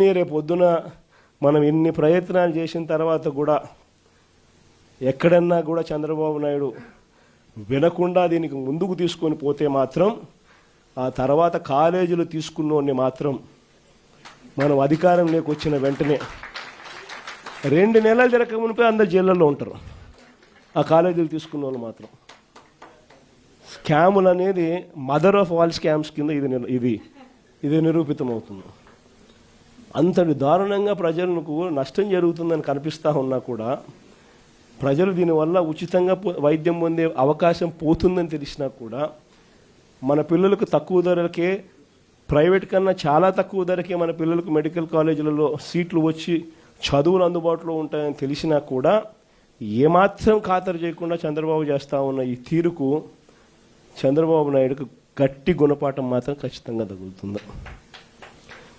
రేపొద్దున మనం ఇన్ని ప్రయత్నాలు చేసిన తర్వాత కూడా ఎక్కడన్నా కూడా చంద్రబాబు నాయుడు వినకుండా దీనికి ముందుకు తీసుకొని పోతే మాత్రం ఆ తర్వాత కాలేజీలు తీసుకున్నోడిని మాత్రం మనం అధికారంలోకి వచ్చిన వెంటనే 2 నెలలు జరగక మునిపే అందరు జైళ్ళల్లో ఉంటారు. ఆ కాలేజీలు తీసుకున్న వాళ్ళు మాత్రం. స్కాములు అనేది మదర్ ఆఫ్ ఆల్ స్కామ్స్ కింద ఇది నిరూపితమవుతుంది. అంతటి దారుణంగా ప్రజలకు నష్టం జరుగుతుందని కనిపిస్తూ ఉన్నా కూడా ప్రజలు దీనివల్ల ఉచితంగా వైద్యం పొందే అవకాశం పోతుందని తెలిసినా కూడా మన పిల్లలకు తక్కువ ధరలకే, ప్రైవేట్ కన్నా చాలా తక్కువ ధరకే మన పిల్లలకు మెడికల్ కాలేజీలలో సీట్లు వచ్చి చదువులు అందుబాటులో ఉంటాయని తెలిసినా కూడా ఏమాత్రం ఖాతరు చేయకుండా చంద్రబాబు చేస్తూ ఉన్న ఈ తీరుకు చంద్రబాబు నాయుడుకు గట్టి గుణపాఠం మాత్రం ఖచ్చితంగా తగులుతుంది.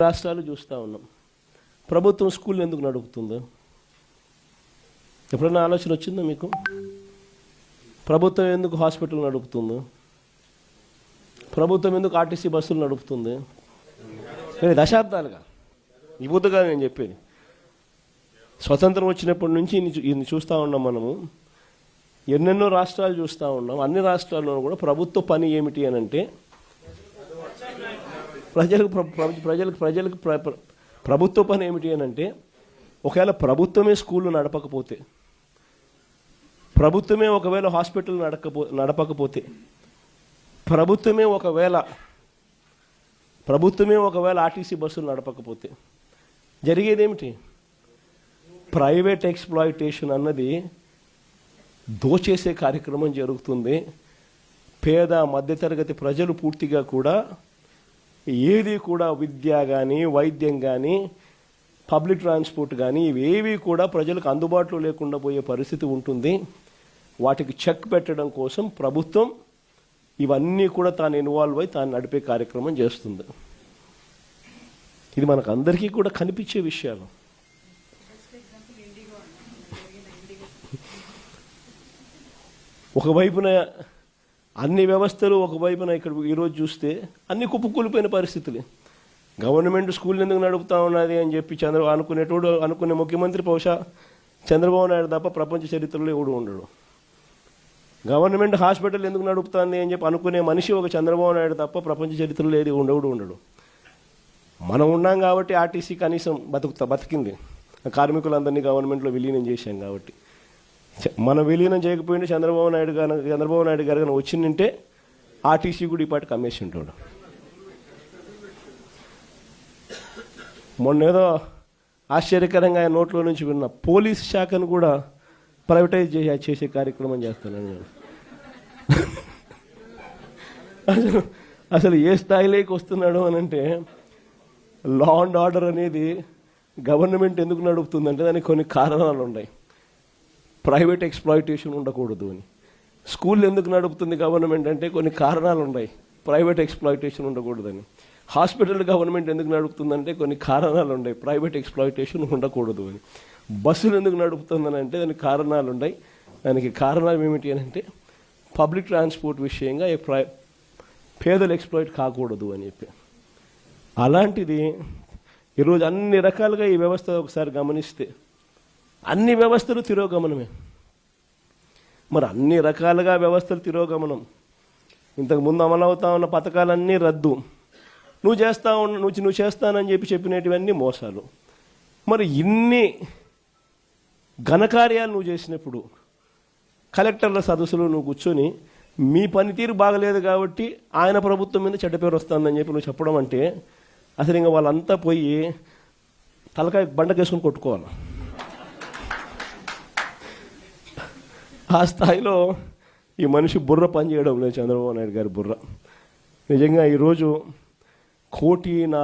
రాష్ట్రాలు చూస్తూ ఉన్నాం. ప్రభుత్వం స్కూల్ ఎందుకు నడుపుతుందో ఎప్పుడన్నా ఆలోచన వచ్చిందా మీకు? ప్రభుత్వం ఎందుకు హాస్పిటల్ నడుపుతుందో, ప్రభుత్వం ఎందుకు ఆర్టీసీ బస్సులు నడుపుతుంది? దశాబ్దాలుగా ఈ బుద్ధగా నేను చెప్పేది. స్వతంత్రం వచ్చినప్పటి నుంచి ఇన్ని చూస్తూ ఉన్నాం. మనము ఎన్నెన్నో రాష్ట్రాలు చూస్తూ ఉన్నాం. అన్ని రాష్ట్రాల్లో కూడా ప్రభుత్వ పని ఏమిటి అని అంటే ప్రజలకు ప్రభుత్వ పని ఏమిటి అని అంటే ఒకవేళ ప్రభుత్వమే స్కూళ్ళు నడపకపోతే, ప్రభుత్వమే ఒకవేళ హాస్పిటల్ నడపకపోతే, ప్రభుత్వమే ఒకవేళ ఆర్టీసీ బస్సులు నడపకపోతే జరిగేదేమిటి? ప్రైవేట్ ఎక్స్‌ప్లాయిటేషన్ అన్నది దోచేసే కార్యక్రమం జరుగుతుంది. పేద మధ్యతరగతి ప్రజలు పూర్తిగా కూడా ఏది కూడా విద్య కానీ, వైద్యం కానీ, పబ్లిక్ ట్రాన్స్పోర్ట్ కానీ ఇవేవి కూడా ప్రజలకు అందుబాటులో లేకుండా పోయే పరిస్థితి ఉంటుంది. వాటికి చెక్ పెట్టడం కోసం ప్రభుత్వం ఇవన్నీ కూడా తాను ఇన్వాల్వ్ అయి తాను నడిపే కార్యక్రమం చేస్తుంది. ఇది మనకు అందరికీ కూడా కనిపించే విషయాలు. ఒకవైపున అన్ని వ్యవస్థలు, ఒకవైపున ఇక్కడ ఈరోజు చూస్తే అన్ని కుప్పకూలిపోయిన పరిస్థితులు. గవర్నమెంట్ స్కూల్ ఎందుకు నడుపుతా ఉన్నది అని చెప్పి అనుకునే ముఖ్యమంత్రి బహుశా చంద్రబాబు నాయుడు తప్ప ప్రపంచ చరిత్రలో ఎవడు ఉండడు. గవర్నమెంట్ హాస్పిటల్ ఎందుకు నడుపుతుంది అని చెప్పి అనుకునే మనిషి ఒక చంద్రబాబు నాయుడు తప్ప ప్రపంచ చరిత్రలో ఏది ఉండడు. మనం ఉన్నాం కాబట్టి ఆర్టీసీ కనీసం బతికింది. కార్మికులందరినీ గవర్నమెంట్లో విలీనం చేశాం కాబట్టి. మనం విలీనం చేయకపోయింటే చంద్రబాబు నాయుడు గారు కానీ వచ్చిందంటే ఆర్టీసీ కూడా ఈ పాటికి అమ్మేసి ఉంటాడు. మొన్నేదో ఆశ్చర్యకరంగా ఆయన నోట్లో నుంచి విన్న పోలీస్ శాఖను కూడా ప్రైవేటైజ్ చేసే కార్యక్రమం చేస్తున్నాను నేను. అసలు ఏ స్థాయిలోకి వస్తున్నాడు అని అంటే, లా అండ్ ఆర్డర్ అనేది గవర్నమెంట్ ఎందుకు నడుపుతుందంటే దానికి కొన్ని కారణాలు ఉన్నాయి. ప్రైవేట్ ఎక్స్‌ప్లాయిటేషన్ ఉండకూడదు అని. స్కూల్ ఎందుకు నడుపుతుంది గవర్నమెంట్ అంటే కొన్ని కారణాలు ఉన్నాయి. ప్రైవేట్ ఎక్స్‌ప్లాయిటేషన్ ఉండకూడదని. హాస్పిటల్ గవర్నమెంట్ ఎందుకు నడుపుతుందంటే కొన్ని కారణాలు ఉన్నాయి. ప్రైవేట్ ఎక్స్‌ప్లాయిటేషన్ ఉండకూడదు అని. బస్సులు ఎందుకు నడుపుతుందని అంటే దానికి కారణాలు ఉన్నాయి. దానికి కారణాలు ఏమిటి అని అంటే పబ్లిక్ ట్రాన్స్పోర్ట్ విషయంగా పేదలు ఎక్స్‌ప్లాయిట్ కాకూడదు అని చెప్పి. అలాంటిది ఈరోజు అన్ని రకాలుగా ఈ వ్యవస్థ ఒకసారి గమనిస్తే అన్ని వ్యవస్థలు తిరోగమనమే. మరి అన్ని రకాలుగా వ్యవస్థలు తిరోగమనం. ఇంతకుముందు అమలవుతా ఉన్న పథకాలన్నీ రద్దు. నువ్వు చేస్తానని చెప్పినటువన్నీ మోసాలు. మరి ఇన్ని ఘనకార్యాలు నువ్వు చేసినప్పుడు కలెక్టర్ల సదస్సులో నువ్వు కూర్చొని మీ పనితీరు బాగలేదు కాబట్టి ఆయన ప్రభుత్వం మీద చెడ్డ పేరు వస్తుందని చెప్పి నువ్వు చెప్పడం అంటే అసలు ఇంకా వాళ్ళంతా పోయి తలకాయ బండకేసుకొని కొట్టుకోవాలి. ఆ స్థాయిలో ఈ మనిషి బుర్ర పనిచేయడం లేదు, చంద్రబాబు నాయుడు గారి బుర్ర. నిజంగా ఈరోజు 1,04,00,000